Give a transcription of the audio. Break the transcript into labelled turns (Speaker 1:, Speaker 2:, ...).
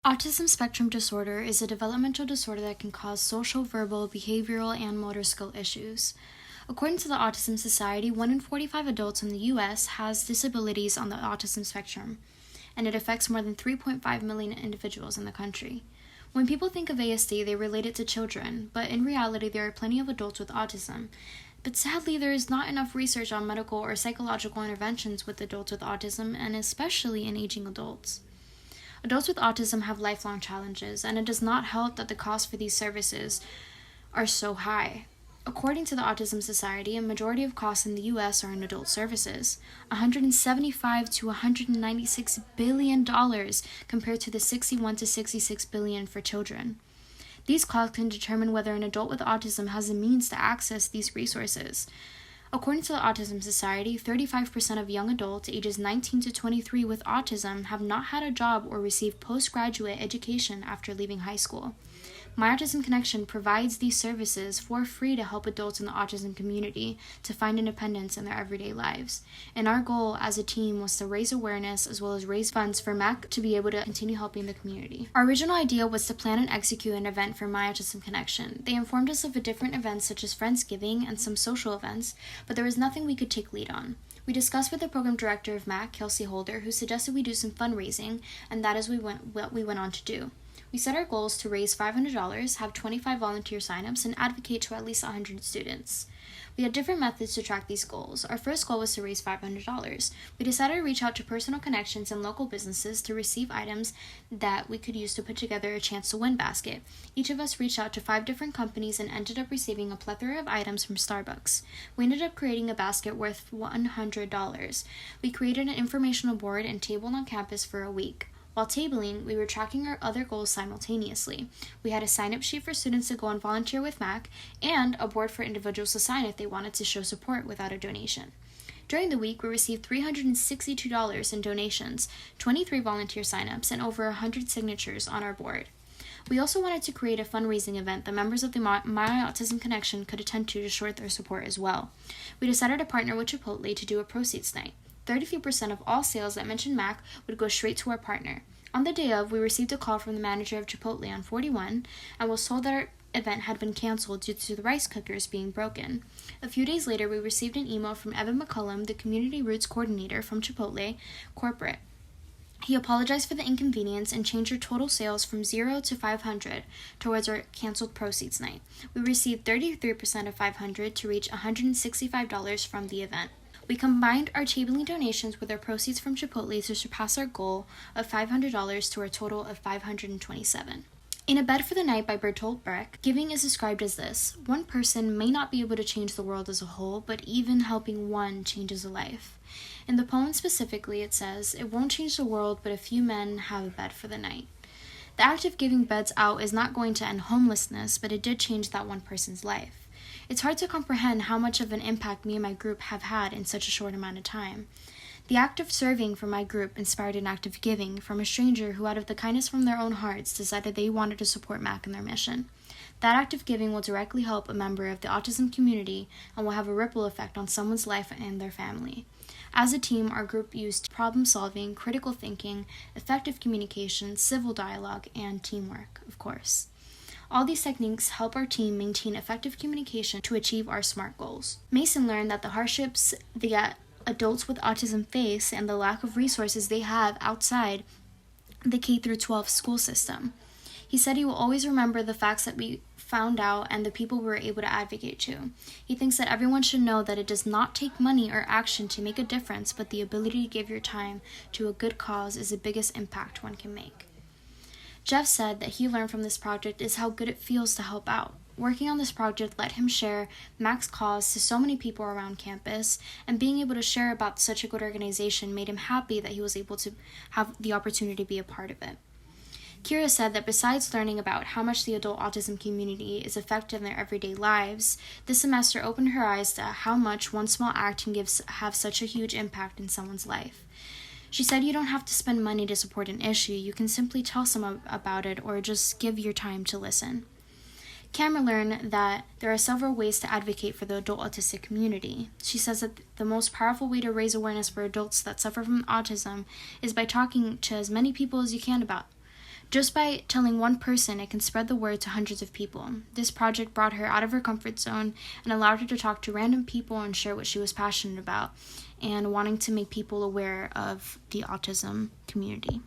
Speaker 1: Autism spectrum disorder is a developmental disorder that can cause social, verbal, behavioral, and motor skill issues. According to the Autism Society, 1 in 45 adults in the U.S. has disabilities on the autism spectrum, and it affects more than 3.5 million individuals in the country. When people think of ASD, they relate it to children, but in reality, there are plenty of adults with autism. But sadly, there is not enough research on medical or psychological interventions with adults with autism, and especially in aging adults. Adults with autism have lifelong challenges, and it does not help that the costs for these services are so high. According to the Autism Society, a majority of costs in the U.S. are in adult services, $175 to $196 billion compared to the $61 to $66 billion for children. These costs can determine whether an adult with autism has the means to access these resources. According to the Autism Society, 35% of young adults ages 19 to 23 with autism have not had a job or received postgraduate education after leaving high school. My Autism Connection provides these services for free to help adults in the autism community to find independence in their everyday lives. And our goal as a team was to raise awareness as well as raise funds for MAC to be able to continue helping the community. Our original idea was to plan and execute an event for My Autism Connection. They informed us of different events such as Friendsgiving and some social events, but there was nothing we could take lead on. We discussed with the program director of MAC, Kelsey Holder, who suggested we do some fundraising, and that is what we went on to do. We set our goals to raise $500, have 25 volunteer signups, and advocate to at least 100 students. We had different methods to track these goals. Our first goal was to raise $500. We decided to reach out to personal connections and local businesses to receive items that we could use to put together a chance to win basket. Each of us reached out to 5 different companies and ended up receiving a plethora of items from Starbucks. We ended up creating a basket worth $100. We created an informational board and tabled on campus for a week. While tabling, we were tracking our other goals simultaneously. We had a sign-up sheet for students to go and volunteer with MAC, and a board for individuals to sign if they wanted to show support without a donation. During the week, we received $362 in donations, 23 volunteer sign-ups, and over 100 signatures on our board. We also wanted to create a fundraising event that members of the My Autism Connection could attend to show their support as well. We decided to partner with Chipotle to do a proceeds night. 33% of all sales that mentioned MAC would go straight to our partner. On the day of, we received a call from the manager of Chipotle on 41 and was told that our event had been canceled due to the rice cookers being broken. A few days later, we received an email from Evan McCullum, the Community Roots Coordinator from Chipotle Corporate. He apologized for the inconvenience and changed our total sales from 0 to 500 towards our canceled proceeds night. We received 33% of 500 to reach $165 from the event. We combined our tabling donations with our proceeds from Chipotle to surpass our goal of $500 to a total of $527. In A Bed for the Night by Bertolt Brecht, giving is described as this: one person may not be able to change the world as a whole, but even helping one changes a life. In the poem specifically, it says, "It won't change the world, but a few men have a bed for the night." The act of giving beds out is not going to end homelessness, but it did change that one person's life. It's hard to comprehend how much of an impact me and my group have had in such a short amount of time. The act of serving for my group inspired an act of giving from a stranger who, out of the kindness from their own hearts, decided they wanted to support MAC in their mission. That act of giving will directly help a member of the autism community and will have a ripple effect on someone's life and their family. As a team, our group used problem-solving, critical thinking, effective communication, civil dialogue, and teamwork, of course. All these techniques help our team maintain effective communication to achieve our SMART goals. Mason learned that the hardships that adults with autism face and the lack of resources they have outside the K-12 school system. He said he will always remember the facts that we found out and the people we were able to advocate to. He thinks that everyone should know that it does not take money or action to make a difference, but the ability to give your time to a good cause is the biggest impact one can make. Jeff said that he learned from this project is how good it feels to help out. Working on this project let him share MAC's cause to so many people around campus, and being able to share about such a good organization made him happy that he was able to have the opportunity to be a part of it. Kira said that besides learning about how much the adult autism community is effective in their everyday lives, this semester opened her eyes to how much one small act can have such a huge impact in someone's life. She said you don't have to spend money to support an issue, you can simply tell someone about it or just give your time to listen. Cameron learned that there are several ways to advocate for the adult autistic community. She says that the most powerful way to raise awareness for adults that suffer from autism is by talking to as many people as you can about Just by telling one person, it can spread the word to hundreds of people. This project brought her out of her comfort zone and allowed her to talk to random people and share what she was passionate about and wanting to make people aware of the autism community.